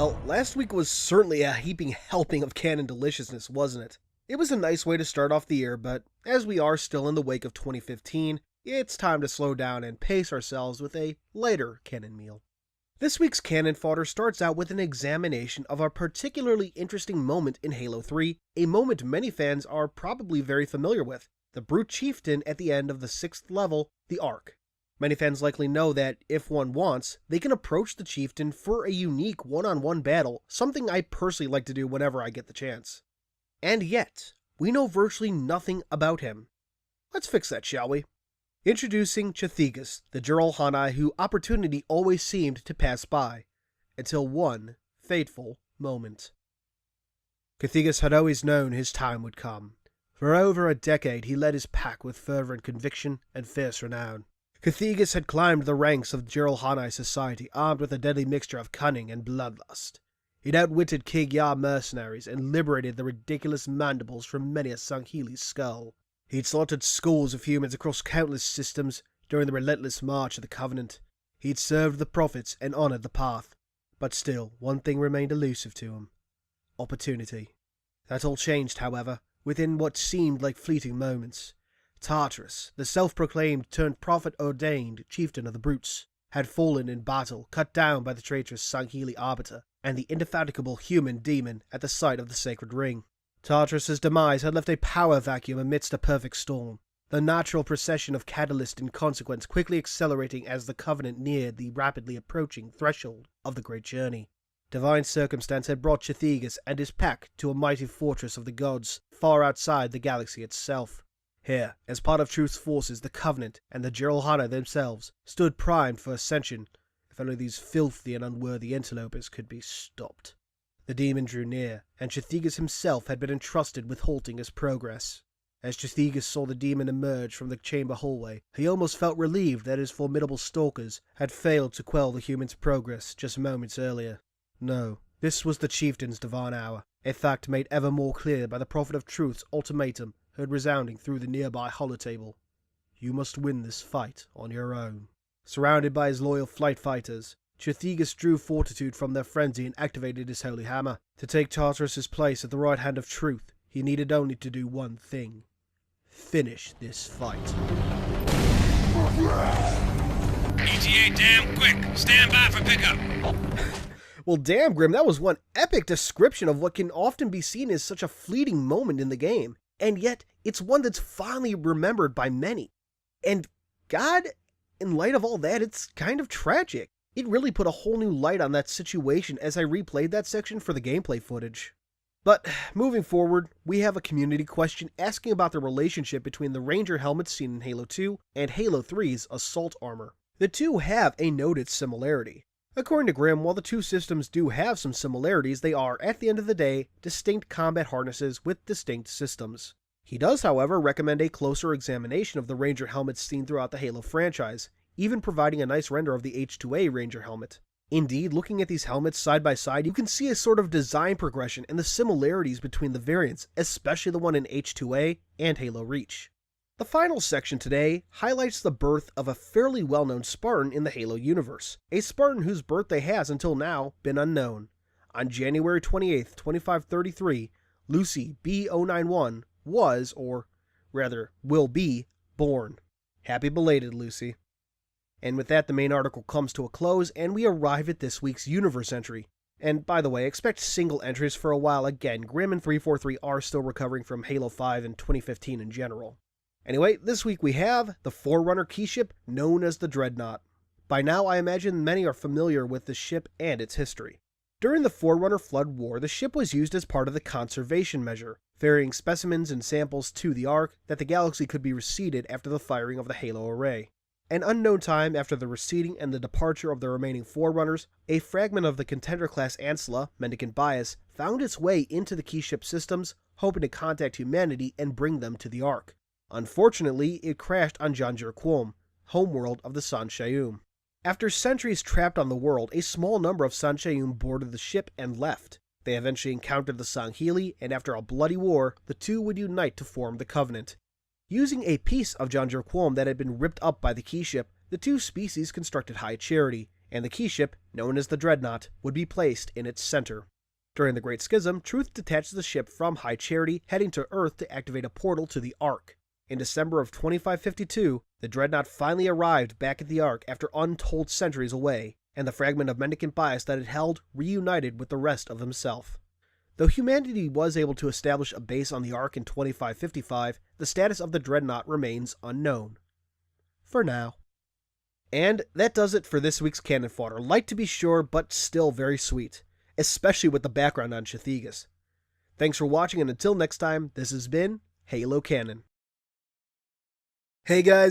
Well, last week was certainly a heaping helping of canon deliciousness, wasn't it? It was a nice way to start off the year, but as we are still in the wake of 2015, it's time to slow down and pace ourselves with a lighter canon meal. This week's Canon Fodder starts out with an examination of a particularly interesting moment in Halo 3, a moment many fans are probably very familiar with, the Brute Chieftain at the end of the 6th level, the Ark. Many fans likely know that, if one wants, they can approach the Chieftain for a unique one-on-one battle, something I personally like to do whenever I get the chance. And yet, we know virtually nothing about him. Let's fix that, shall we? Introducing Cathegus, the Jiralhanae who opportunity always seemed to pass by, until one fateful moment. Cathegus had always known his time would come. For over a decade he led his pack with fervent conviction and fierce renown. Cathegus had climbed the ranks of Jiralhanae society armed with a deadly mixture of cunning and bloodlust. He'd outwitted Kig-Yar mercenaries and liberated the ridiculous mandibles from many a Sangheli's skull. He'd slaughtered scores of humans across countless systems during the relentless march of the Covenant. He'd served the prophets and honored the path. But still, one thing remained elusive to him. Opportunity. That all changed, however, within what seemed like fleeting moments. Tartarus, the self-proclaimed turned prophet-ordained chieftain of the Brutes, had fallen in battle, cut down by the traitorous Sangheli Arbiter and the indefatigable human demon at the site of the Sacred Ring. Tartarus' demise had left a power vacuum amidst a perfect storm, the natural procession of catalyst and consequence quickly accelerating as the Covenant neared the rapidly approaching threshold of the Great Journey. Divine circumstance had brought Cathegus and his pack to a mighty fortress of the gods, far outside the galaxy itself. Here, as part of Truth's forces, the Covenant and the Jiralhanae themselves stood primed for ascension, if only these filthy and unworthy interlopers could be stopped. The demon drew near, and Cathegus himself had been entrusted with halting his progress. As Cathegus saw the demon emerge from the chamber hallway, he almost felt relieved that his formidable stalkers had failed to quell the human's progress just moments earlier. No, this was the chieftain's divine hour, a fact made ever more clear by the Prophet of Truth's ultimatum heard resounding through the nearby holotable. You must win this fight on your own. Surrounded by his loyal flight fighters, Cathegus drew fortitude from their frenzy and activated his holy hammer. To take Tartarus' place at the right hand of Truth, he needed only to do one thing. Finish this fight. ETA damn quick! Stand by for pickup! Well, damn, Grim, that was one epic description of what can often be seen as such a fleeting moment in the game. And yet, it's one that's fondly remembered by many. And God, in light of all that, it's kind of tragic. It really put a whole new light on that situation as I replayed that section for the gameplay footage. But, moving forward, we have a community question asking about the relationship between the Ranger helmets seen in Halo 2 and Halo 3's assault armor. The two have a noted similarity. According to Grimm, while the two systems do have some similarities, they are, at the end of the day, distinct combat harnesses with distinct systems. He does, however, recommend a closer examination of the Ranger helmets seen throughout the Halo franchise, even providing a nice render of the H2A Ranger helmet. Indeed, looking at these helmets side by side, you can see a sort of design progression and the similarities between the variants, especially the one in H2A and Halo Reach. The final section today highlights the birth of a fairly well-known Spartan in the Halo universe, a Spartan whose birthday has, until now, been unknown. On January 28, 2533, Lucy B091 was, or rather, will be, born. Happy belated, Lucy. And with that, the main article comes to a close, and we arrive at this week's universe entry. And by the way, expect single entries for a while again. Grimm and 343 are still recovering from Halo 5 and 2015 in general. Anyway, this week we have the Forerunner keyship known as the Dreadnought. By now, I imagine many are familiar with the ship and its history. During the Forerunner Flood War, the ship was used as part of the conservation measure, ferrying specimens and samples to the Ark that the galaxy could be reseeded after the firing of the Halo array. An unknown time after the reseeding and the departure of the remaining Forerunners, a fragment of the Contender-class Ancilla, Mendicant Bias, found its way into the keyship systems, hoping to contact humanity and bring them to the Ark. Unfortunately, it crashed on Janjur Quom, homeworld of the San Shayum. After centuries trapped on the world, a small number of San Shayum boarded the ship and left. They eventually encountered the Sangheli, and after a bloody war, the two would unite to form the Covenant. Using a piece of Janjur Quom that had been ripped up by the keyship, the two species constructed High Charity, and the key ship, known as the Dreadnought, would be placed in its center. During the Great Schism, Truth detaches the ship from High Charity, heading to Earth to activate a portal to the Ark. In December of 2552, the Dreadnought finally arrived back at the Ark after untold centuries away, and the fragment of mendicant bias that it held reunited with the rest of himself. Though humanity was able to establish a base on the Ark in 2555, the status of the Dreadnought remains unknown. For now. And that does it for this week's Canon Fodder. Light to be sure, but still very sweet, especially with the background on Shathegas. Thanks for watching, and until next time, this has been Halo Canon. Hey guys,